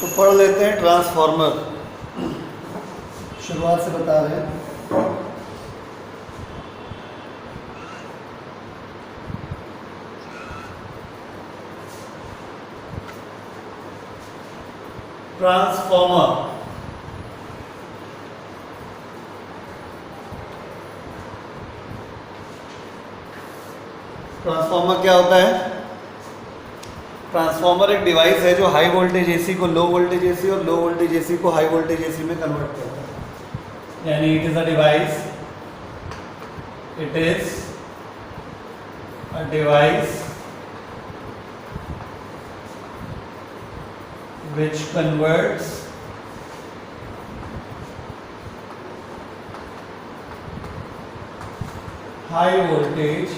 तो पढ़ लेते हैं ट्रांसफॉर्मर। शुरुआत से बता रहे हैं। ट्रांसफॉर्मर ट्रांसफॉर्मर क्या होता है? ट्रांसफॉर्मर एक डिवाइस है जो हाई वोल्टेज एसी को लो वोल्टेज एसी और लो वोल्टेज एसी को हाई वोल्टेज एसी में कन्वर्ट करता है। यानी it is a device which converts high voltage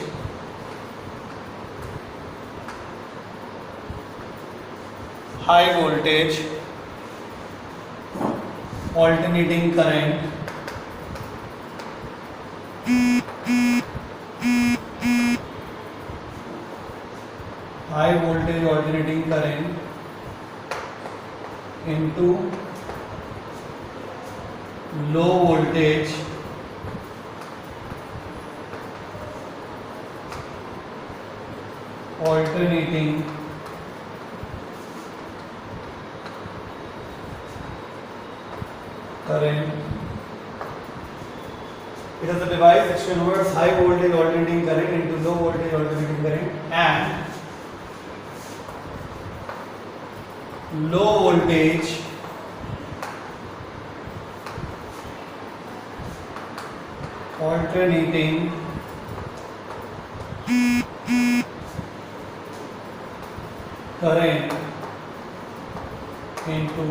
alternating current into low voltage alternating current. It is a device which converts high voltage alternating current into low voltage alternating current and low voltage alternating current into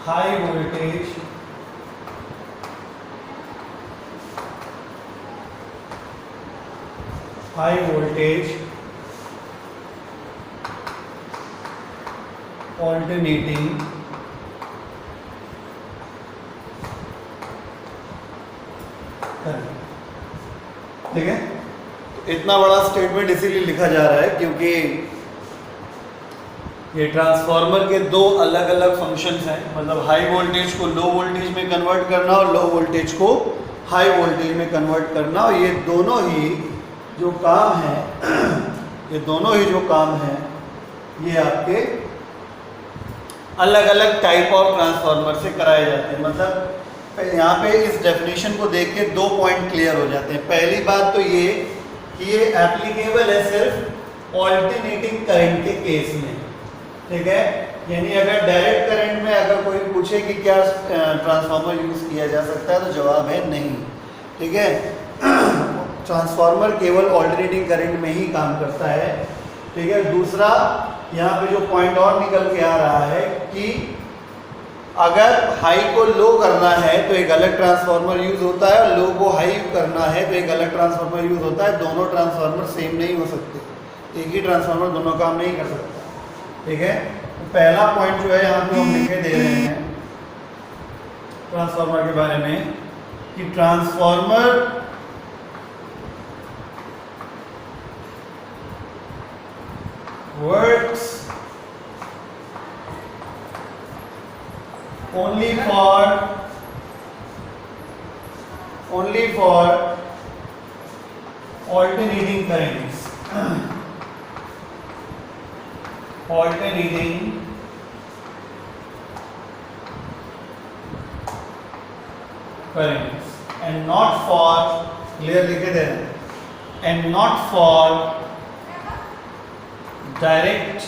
high voltage alternating current। ठीक है, इतना बड़ा statement इसीलिए लिखा जा रहा है क्योंकि ये ट्रांसफार्मर के दो अलग अलग फंक्शंस हैं। मतलब हाई वोल्टेज को लो वोल्टेज में कन्वर्ट करना और लो वोल्टेज को हाई वोल्टेज में कन्वर्ट करना। और ये दोनों ही जो काम है ये आपके अलग अलग टाइप ऑफ ट्रांसफार्मर से कराए जाते हैं। मतलब यहाँ पे इस डेफिनेशन को देख के दो पॉइंट क्लियर हो जाते हैं। पहली बात तो ये कि ये एप्लीकेबल है सिर्फ ऑल्टरनेटिंग करंट के केस में। ठीक है, यानी अगर डायरेक्ट करंट में अगर कोई पूछे कि क्या ट्रांसफार्मर यूज़ किया जा सकता है तो जवाब है नहीं। ठीक है, ट्रांसफार्मर केवल ऑल्टरनेटिंग करंट में ही काम करता है। ठीक है, दूसरा यहाँ पे जो पॉइंट और निकल के आ रहा है कि अगर हाई को लो करना है तो एक अलग ट्रांसफार्मर यूज़ होता है और लो को हाई करना है तो एक अलग ट्रांसफार्मर यूज़ होता है। दोनों ट्रांसफार्मर सेम नहीं हो सकते, एक ही ट्रांसफार्मर दोनों काम नहीं कर सकता। ठीक है, तो पहला पॉइंट जो है यहाँ पे हम लिखे दे रहे हैं ट्रांसफार्मर के बारे में कि transformer works only for alternating currents and not for, clear लिखे दे रहे हैं, and not for direct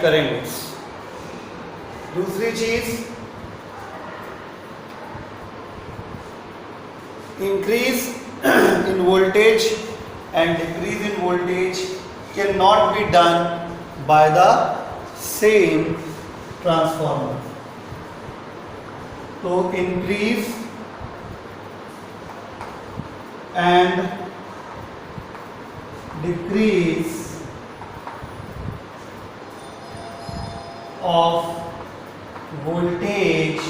currents। दूसरी चीज, increase in voltage and decrease in voltage cannot be done by the same transformer। तो increase and decrease of voltage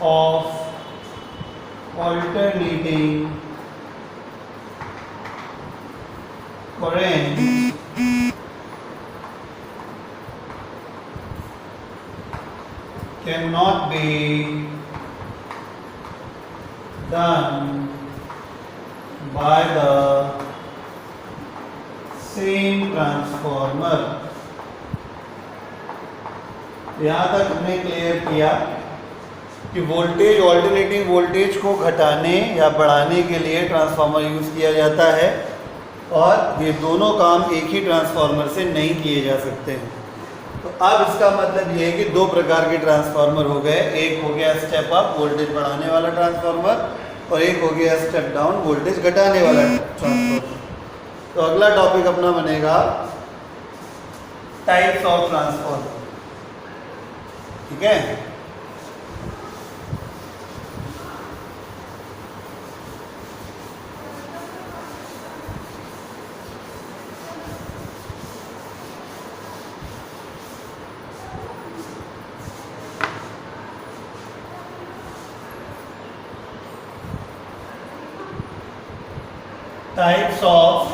of alternating current cannot be done by the same transformer. यहाँ तक हमने clear किया कि voltage, alternating voltage को घटाने या बढ़ाने के लिए ट्रांसफार्मर यूज़ किया जाता है, और ये दोनों काम एक ही ट्रांसफार्मर से नहीं किए जा सकते हैं। तो अब इसका मतलब ये है कि दो प्रकार के ट्रांसफार्मर हो गए, एक हो गया स्टेप अप वोल्टेज बढ़ाने वाला ट्रांसफार्मर, और एक हो गया स्टेप डाउन वोल्टेज घटाने वाला ट्रांसफार्मर। तो अगला टॉपिक अपना बनेगा टाइप्स ऑफ ट्रांसफार्मर। ठीक है, टाइप्स ऑफ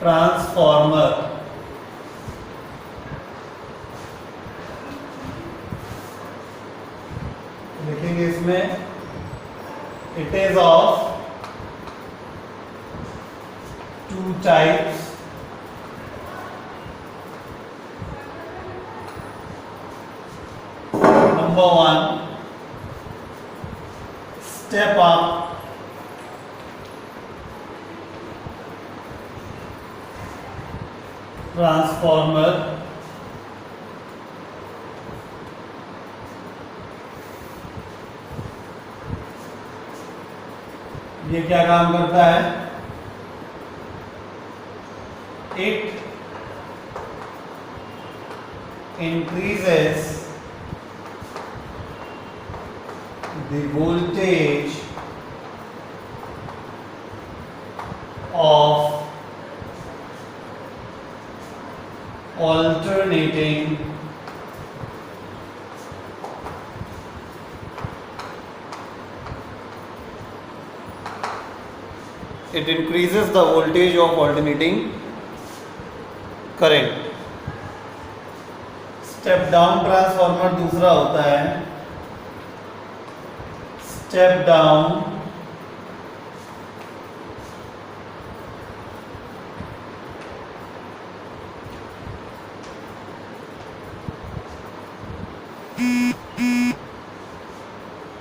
ट्रांसफार्मर। लिखेंगे इसमें, it is of two types. Number one, step up transformer. ये क्या काम करता है? It increases the voltage of alternating it increases the voltage of alternating current। Step down transformer दूसरा होता है, स्टेप डाउन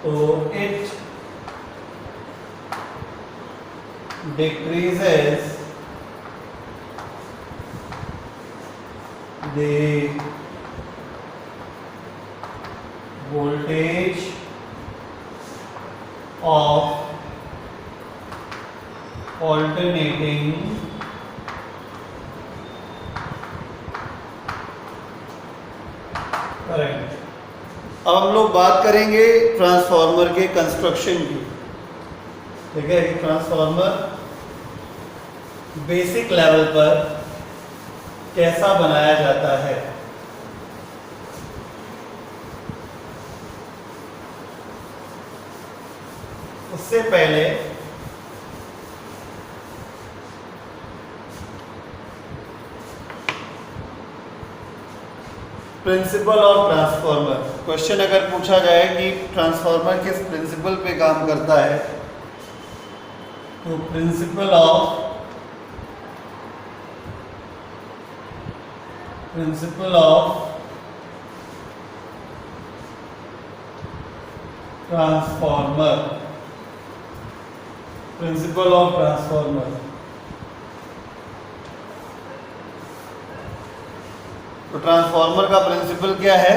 तो it decreases the voltage of alternating current। अब हम लोग बात करेंगे ट्रांसफार्मर के कंस्ट्रक्शन की। ठीक है, ट्रांसफार्मर बेसिक लेवल पर कैसा बनाया जाता है। उससे पहले प्रिंसिपल ऑफ ट्रांसफार्मर। क्वेश्चन अगर पूछा जाए कि ट्रांसफार्मर किस प्रिंसिपल पे काम करता है, तो principle of transformer, principle of transformer. तो ट्रांसफार्मर का प्रिंसिपल क्या है?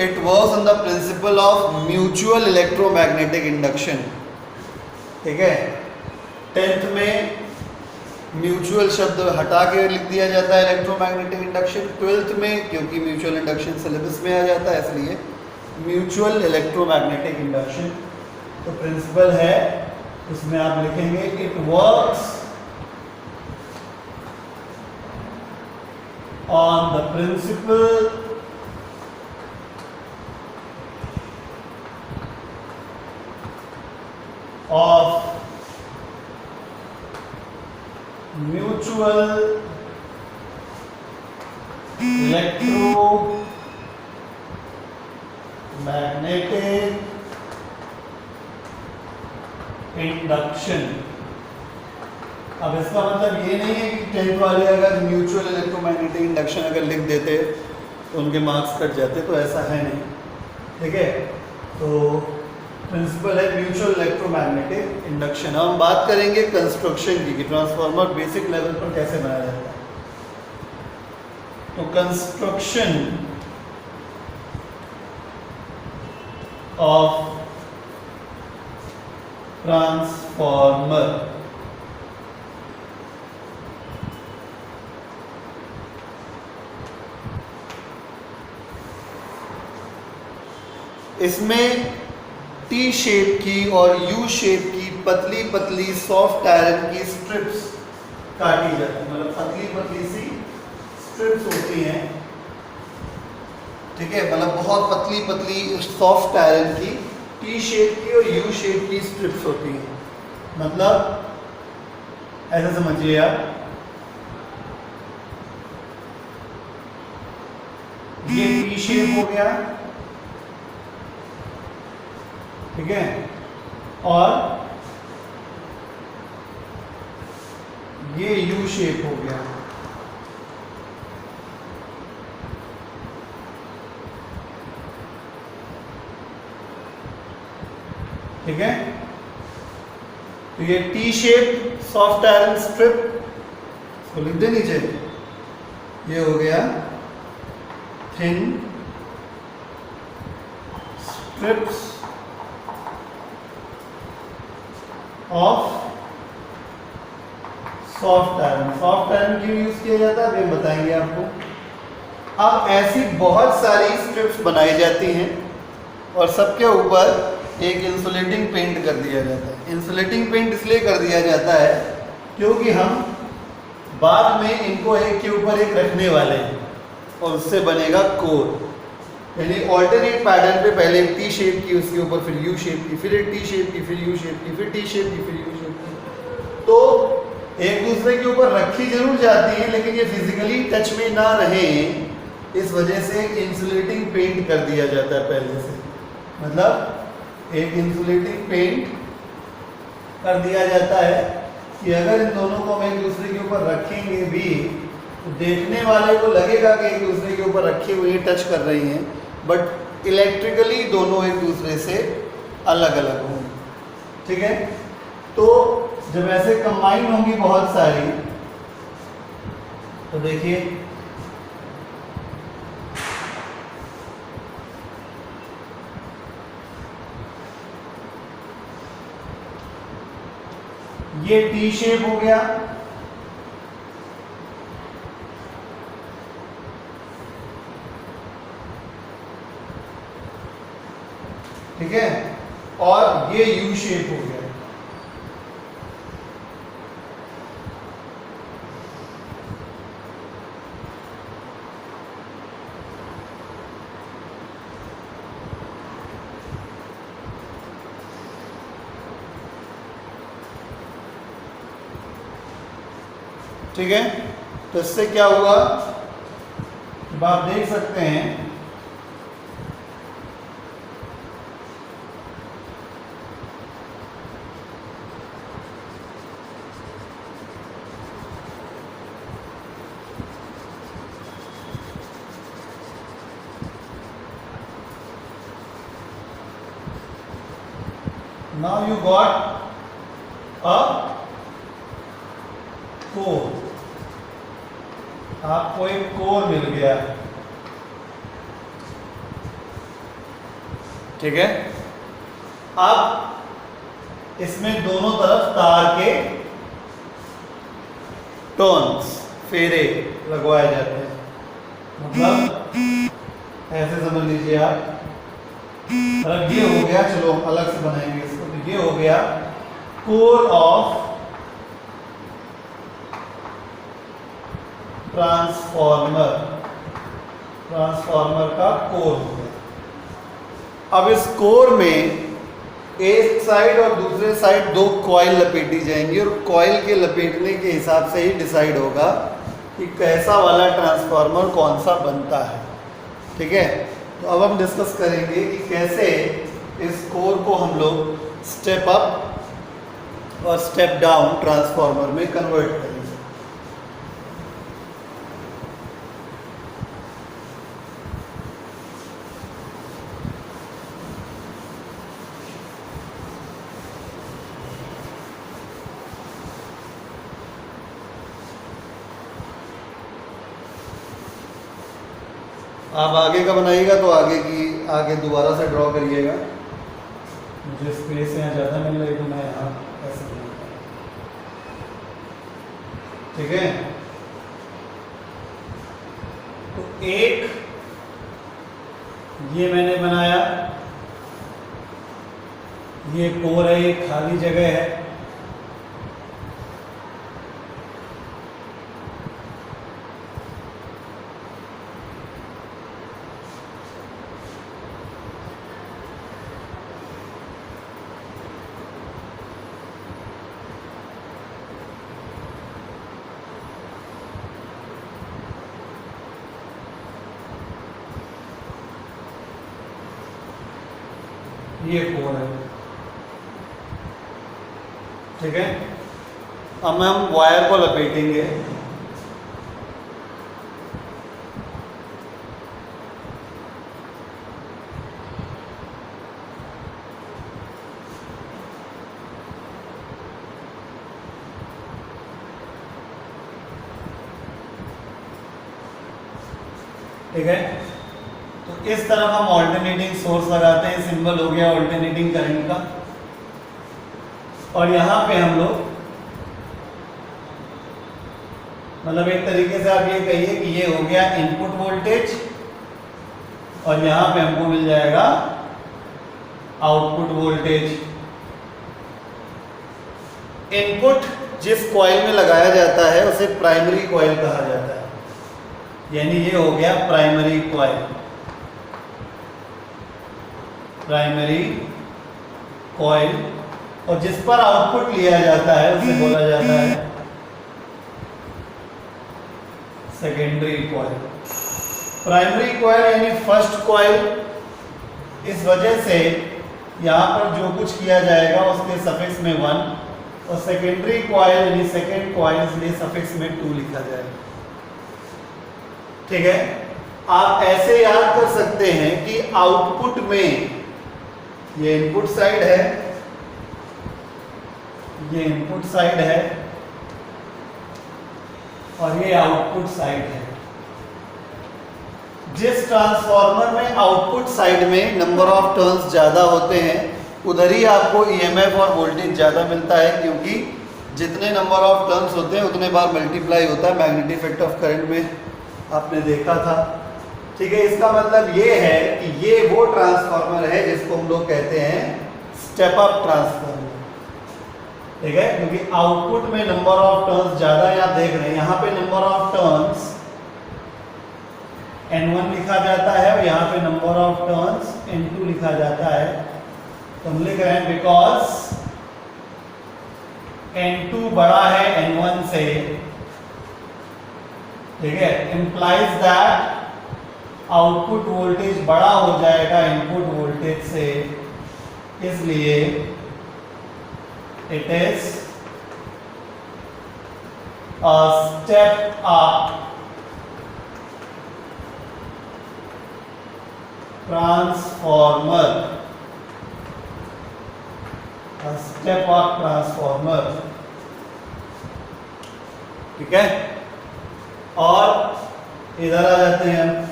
It works on the principle of mutual electromagnetic induction. ठीक है, 10th में म्यूचुअल शब्द हटा के लिख दिया जाता है इलेक्ट्रोमैग्नेटिक इंडक्शन, 12th में क्योंकि म्यूचुअल इंडक्शन सिलेबस में आ जाता है इसलिए म्यूचुअल इलेक्ट्रोमैग्नेटिक इंडक्शन। तो प्रिंसिपल है, इसमें आप लिखेंगे it works on the principle of mutual electromagnetic induction. अब इसका मतलब ये नहीं है कि 10th वाले अगर म्यूचुअल इलेक्ट्रोमैग्नेटिक इंडक्शन अगर लिख देते तो उनके मार्क्स कट जाते, तो ऐसा है नहीं, ठीक है। तो प्रिंसिपल है म्यूचुअल इलेक्ट्रोमैग्नेटिक इंडक्शन। अब हम बात करेंगे कंस्ट्रक्शन की कि ट्रांसफार्मर बेसिक लेवल पर कैसे बनाया जाता है। तो कंस्ट्रक्शन ऑफ ट्रांसफार्मर, इसमें टी शेप की और यू शेप की पतली पतली सॉफ्ट आयरन की स्ट्रिप्स काटी जाती है, मतलब पतली पतली सी स्ट्रिप्स होती हैं, ठीक है। मतलब बहुत पतली पतली सॉफ्ट आयरन की टी शेप की और यू शेप की स्ट्रिप्स होती हैं। मतलब ऐसा समझिए आप, ये टी शेप हो गया, ठीक है, और ये यू शेप हो गया, ठीक है। तो ये T shape soft iron strip, इसको लिख दे नीचे, ये हो गया thin strips of soft iron. Soft iron क्यों यूज किया जाता है अभी बताएंगे आपको। अब ऐसी बहुत सारी स्ट्रिप्स बनाई जाती हैं और सबके ऊपर एक इंसुलेटिंग पेंट कर दिया जाता है। इंसुलेटिंग पेंट इसलिए कर दिया जाता है क्योंकि हम बाद में इनको एक के ऊपर एक रखने वाले हैं और उससे बनेगा कोर। यानी ऑल्टरनेट पैटर्न पे पहले एक टी शेप की, उसके ऊपर फिर यू शेप की, फिर एक टी शेप की, फिर यू शेप की, फिर टी शेप की, फिर यू शेप की। तो एक दूसरे के ऊपर रखी जरूर जाती है लेकिन ये फिजिकली टच में ना रहे, इस वजह से इंसुलेटिंग पेंट कर दिया जाता है पहले से। मतलब एक इंसुलेटिंग पेंट कर दिया जाता है कि अगर इन दोनों को हम एक दूसरे के ऊपर रखेंगे भी तो देखने वाले को लगेगा कि एक दूसरे के ऊपर रखे हुए टच कर रही हैं, बट इलेक्ट्रिकली दोनों एक दूसरे से अलग अलग होंगे, ठीक है। तो जब ऐसे कंबाइन होंगी बहुत सारी, तो देखिए ये टी शेप हो गया, ठीक है, और ये यू शेप हो गया। ठीक है, तो इससे क्या हुआ, आप देख सकते हैं now you got a core, आपको एक कोर मिल गया, ठीक है। अब इसमें दोनों तरफ तार के टर्न्स, फेरे लगवाए जाते हैं। मतलब ऐसे समझ लीजिए आप, मतलब ये हो गया, चलो अलग से बनाएंगे इसको, तो ये हो गया कोर ऑफ ट्रांसफॉर्मर, ट्रांसफॉर्मर का कोर हो गया। अब इस कोर में एक साइड और दूसरे साइड दो कॉइल लपेटी जाएंगी और कॉइल के लपेटने के हिसाब से ही डिसाइड होगा कि कैसा वाला ट्रांसफार्मर कौन सा बनता है। ठीक है, तो अब हम डिस्कस करेंगे कि कैसे इस कोर को हम लोग स्टेप अप और स्टेप डाउन ट्रांसफार्मर में कन्वर्ट करेंगे। आप आगे का बनाइएगा तो आगे दोबारा से ड्रॉ करिएगा। मुझे स्पेस यहाँ ज़्यादा मिल रही तो मैं यहाँ ऐसे बनाऊंगा। ठीक है, तो एक ये मैंने बनाया, ये कोर है, ये खाली जगह है। ये कोर है। ठीक है, अब हम वायर को लपेटेंगे। ठीक है, तो इस तरफ हम ऑल्टरनेटिंग सोर्स लगाते हैं, सिंबल हो गया ऑल्टरनेटिंग करंट का। और यहाँ पे हम लोग मतलब एक तरीके से आप ये कहिए कि ये हो गया इनपुट वोल्टेज और यहाँ पे हमको मिल जाएगा आउटपुट वोल्टेज। इनपुट जिस कॉइल में लगाया जाता है उसे प्राइमरी कॉइल कहा जाता है, यानी ये हो गया प्राइमरी कॉइल। प्राइमरी कॉइल, और जिस पर आउटपुट लिया जाता है उसे बोला जाता है सेकेंडरी कॉइल। प्राइमरी कॉइल यानी फर्स्ट कॉइल, इस वजह से यहाँ पर जो कुछ किया जाएगा उसके सफिक्स में 1, और सेकेंडरी कॉइल यानी सेकेंड कॉइल इसलिए सफिक्स में 2 लिखा जाएगा। ठीक है, आप ऐसे याद कर सकते हैं कि आउटपुट में ये इनपुट साइड है, ये इनपुट साइड है और ये आउटपुट साइड है। जिस ट्रांसफार्मर में आउटपुट साइड में नंबर ऑफ टर्न्स ज़्यादा होते हैं उधर ही आपको ईएमएफ और वोल्टेज ज़्यादा मिलता है, क्योंकि जितने नंबर ऑफ टर्न्स होते हैं उतने बार मल्टीप्लाई होता है। मैग्नेटिक इफेक्ट ऑफ करंट में आपने देखा था। ठीक है, इसका मतलब ये है कि ये वो ट्रांसफार्मर है जिसको हम लोग कहते हैं स्टेप अप ट्रांसफार्मर। ठीक है, क्योंकि आउटपुट में नंबर ऑफ टर्न्स ज्यादा है। आप देख रहे हैं यहाँ पे नंबर ऑफ टर्न्स N1 लिखा जाता है और यहाँ पे नंबर ऑफ टर्न्स N2 लिखा जाता है। तो हम लिख रहे हैं बिकॉज N2 बड़ा है N1 से। ठीक है, implies that आउटपुट वोल्टेज बड़ा हो जाएगा इनपुट वोल्टेज से, इसलिए it is a step up transformer. A step up transformer. ठीक है, और इधर आ जाते हैं हम।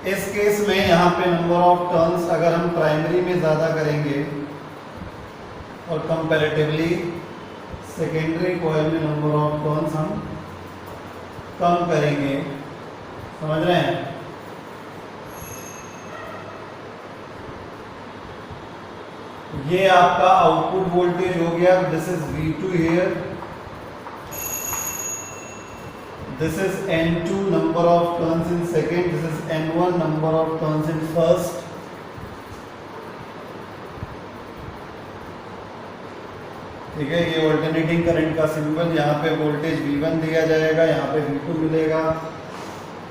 इस केस में यहाँ पे नंबर ऑफ टर्न्स अगर हम प्राइमरी में ज़्यादा करेंगे और कंपैरेटिवली सेकेंडरी कॉइल में नंबर ऑफ टर्न्स हम कम करेंगे। समझ रहे हैं? ये आपका आउटपुट वोल्टेज हो गया। This is V2 here, this is N2 number of turns in second, this is N1 number of turns in first। ठीक है, ये ऑल्टरनेटिंग करंट का सिंबल, यहाँ पे वोल्टेज V1 दिया जाएगा, यहाँ पे V2 मिलेगा।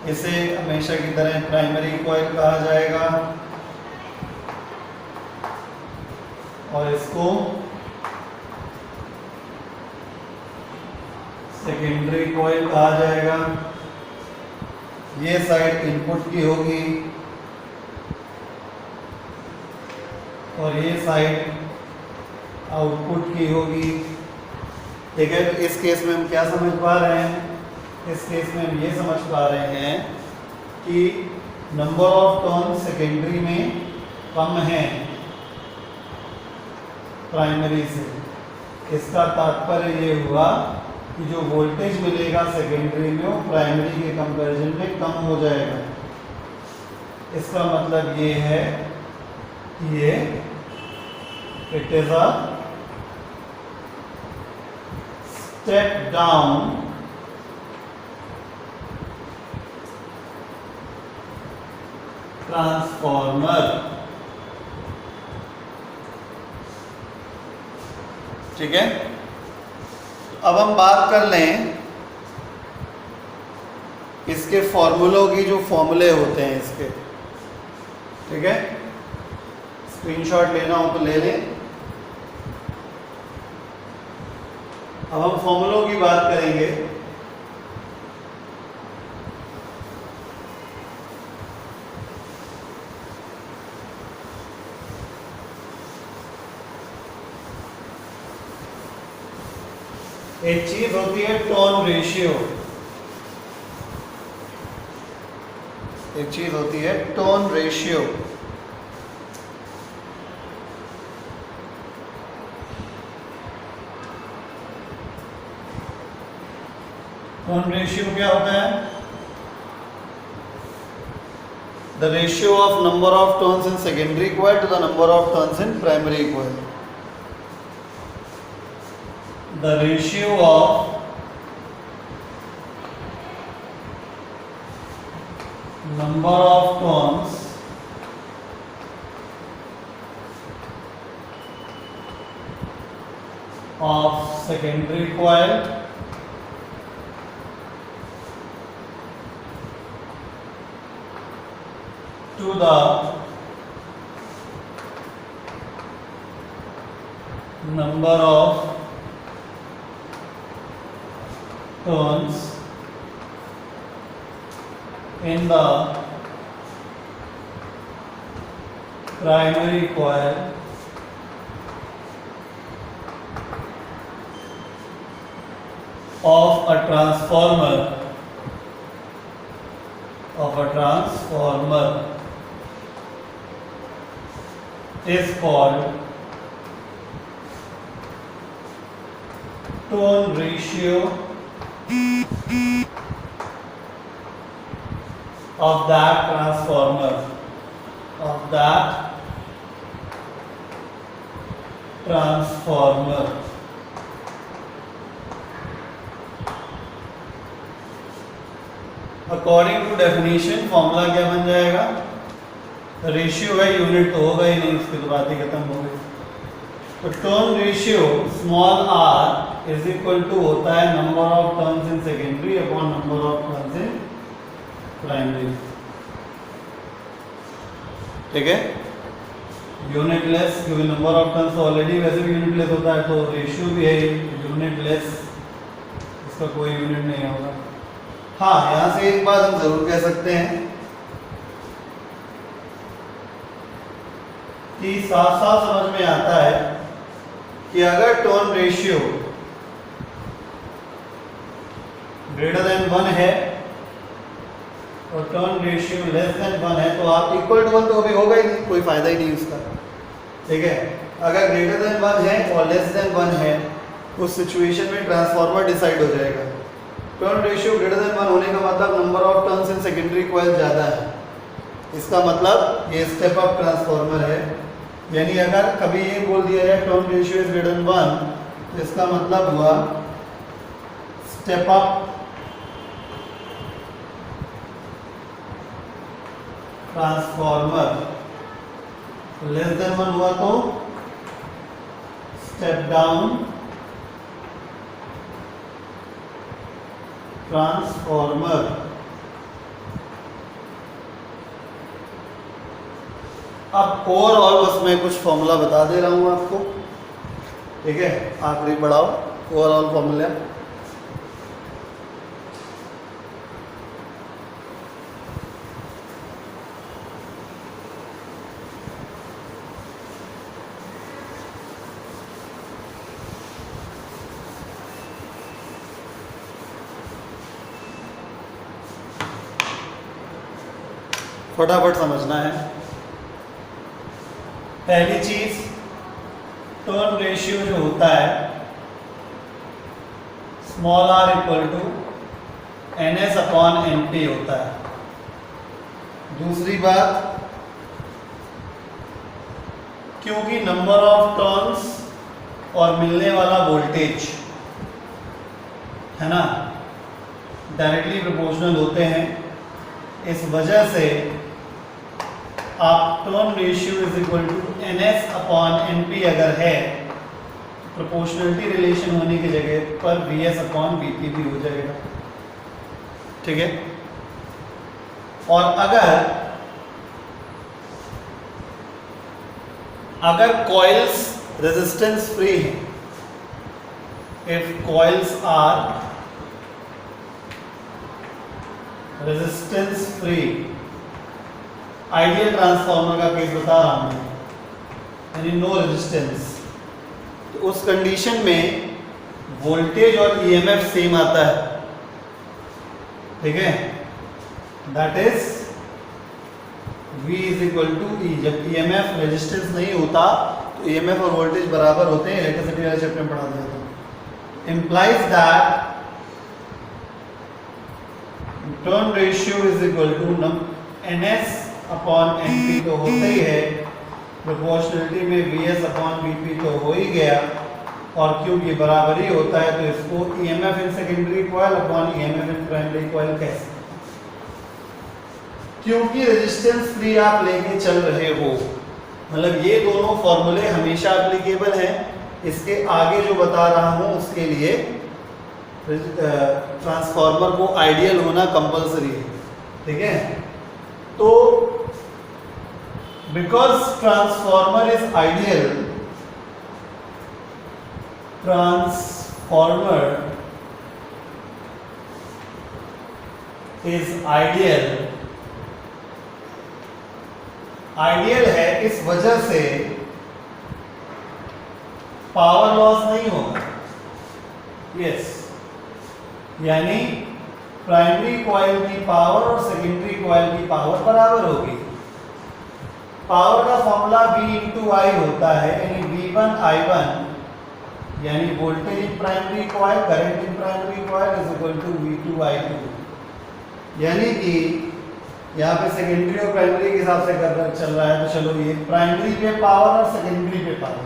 इसे हमेशा की तरह प्राइमरी कॉइल कहा जाएगा और इसको सेकेंडरी कॉइल कहा जाएगा। ये साइड इनपुट की होगी और ये साइड आउटपुट की होगी। ठीक है, तो इस केस में हम क्या समझ पा रहे हैं? इस केस में हम ये समझ पा रहे हैं कि नंबर ऑफ टर्न सेकेंडरी में कम है प्राइमरी से। इसका तात्पर्य ये हुआ कि जो वोल्टेज मिलेगा सेकेंडरी में वो प्राइमरी के कंपैरिजन में कम हो जाएगा। इसका मतलब ये है कि ये it is a step down transformer. ठीक है, अब हम बात कर लें इसके फॉर्मूलों की, जो फॉर्मूले होते हैं इसके। ठीक है, स्क्रीनशॉट लेना हो तो ले लें। अब हम फॉर्मूलों की बात करेंगे। एक चीज होती है टर्न रेशियो, एक चीज होती है टर्न रेशियो। टर्न रेशियो क्या होता है? The ratio of number of turns in secondary coil to the number of turns in primary coil. The ratio of number of turns of secondary coil to the number of turns in the primary coil of a transformer is called turn ratio of that transformer, according to definition formula क्या बन जाएगा? Ratio है, unit तो होगा ही नहीं, उसकी तो बात ही खत्म हो गई। तो turn ratio small r is equal to होता है number of turns in secondary upon number of turns in primary. ठीक है, यूनिटलेस, क्योंकि नंबर ऑफ टर्न्स ऑलरेडी वैसे भी यूनिटलेस होता है, तो रेशियो भी है यूनिटलेस, इसका कोई यूनिट नहीं होगा। हाँ, यहाँ से एक बात हम जरूर कह सकते हैं कि साफ साफ समझ में आता है कि अगर टर्न रेशियो ग्रेटर देन 1 है और टर्न रेशियो लेस देन 1 है, तो आप इक्वल टू 1 तो अभी होगा ही नहीं, कोई फायदा ही नहीं उसका। ठीक है, अगर ग्रेटर देन 1 है और लेस देन 1 है, उस सिचुएशन में ट्रांसफार्मर डिसाइड हो जाएगा। टर्न रेशियो ग्रेटर देन 1 होने का मतलब number of turns in secondary coil ज़्यादा है, इसका मतलब ये स्टेप अप ट्रांसफार्मर है। यानी अगर कभी ये बोल दिया जाए turn ratio is greater than 1, तो इसका मतलब हुआ step up transformer, less than 1 हुआ तो स्टेप डाउन ट्रांसफॉर्मर। अब ओवरऑल बस मैं कुछ फॉर्मूला बता दे रहा हूँ आपको, ठीक है, आखिरी बढ़ाओ ओवरऑल फॉर्मूला। फटाफट समझना है। पहली चीज, टर्न रेशियो जो होता है small r equal to ns upon np होता है। दूसरी बात, क्योंकि नंबर ऑफ टर्न्स और मिलने वाला वोल्टेज है ना डायरेक्टली प्रोपोर्शनल होते हैं, इस वजह से आप turn ratio is equal to ns upon np अगर है तो प्रोपोर्शनलिटी रिलेशन होने की जगह पर vs अपॉन vp भी हो जाएगा, ठीक है। और अगर कॉइल्स रेजिस्टेंस फ्री है, if coils are resistance free, ideal transformer का केस बता रहा हूं मैं, यानी नो रेजिस्टेंस, तो उस कंडीशन में वोल्टेज और ईएमएफ सेम आता है, ठीक है, that is V is equal to E। जब ईएमएफ रेजिस्टेंस नहीं होता तो ईएमएफ और वोल्टेज बराबर होते हैं, इलेक्ट्रिसिटी वाले चैप्टर में पढ़ा दिया था। Implies that turn ratio is equal to ns upon np तो होता ही है, प्रोपोर्शनलिटी में vs अपॉन vp तो हो ही गया, और क्योंकि बराबरी होता है तो इसको EMF इन सेकेंडरी कॉइल अपॉन EMF इन प्राइमरी कॉइल कह सकते हैं। क्योंकि रेजिस्टेंस फ्री आप लेके चल रहे हो, मतलब ये दोनों फॉर्मूले हमेशा एप्लीकेबल हैं। इसके आगे जो बता रहा हूं उसके लिए ट्रांसफार्मर को आइडियल होना कंपलसरी है, ठीक है। तो because transformer is ideal, transformer is ideal, ideal है इस वजह से पावर लॉस नहीं होगा, यस, यानी प्राइमरी कॉइल की पावर और सेकेंडरी कॉइल की पावर बराबर होगी। पावर का फॉर्मूला V इंटू आई होता है, यानी V1 I1 यानी voltage in primary coil, current in primary coil is equal to V2 I2। यानी कि यहाँ पे सेकेंडरी और प्राइमरी के हिसाब से चल रहा है, तो चलो ये प्राइमरी पे पावर और सेकेंडरी पे पावर,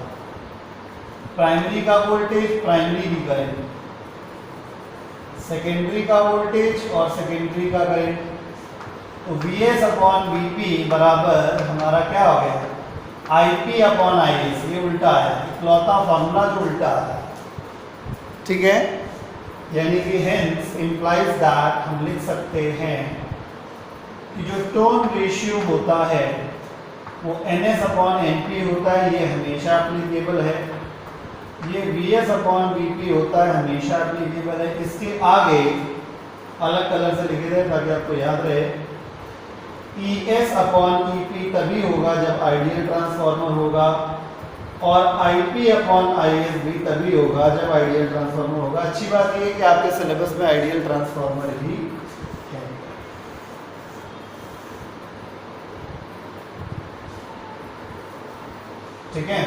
प्राइमरी का वोल्टेज प्राइमरी की करंट, सेकेंडरी का वोल्टेज और सेकेंडरी का करंट, तो Vs अपॉन Vp बराबर हमारा क्या हो गया Ip अपॉन Is। ये उल्टा है, इकलौता फॉर्मूला जो उल्टा है, ठीक है। यानी कि हेंस इंप्लाइज दैट हम लिख सकते हैं कि जो टर्न रेशियो होता है वो ns अपॉन np होता है, ये हमेशा एप्लीकेबल है। ये Vs अपॉन Vp होता है, हमेशा एप्लीकेबल है। इसके आगे अलग कलर से लिखे थे ताकि आपको याद रहे, Es अपॉन Ep तभी होगा जब आइडियल ट्रांसफार्मर होगा, और Ip अपॉन Is भी तभी होगा जब आइडियल ट्रांसफार्मर होगा। अच्छी बात यह है कि आपके सिलेबस में आइडियल ट्रांसफार्मर ही है, ठीक है।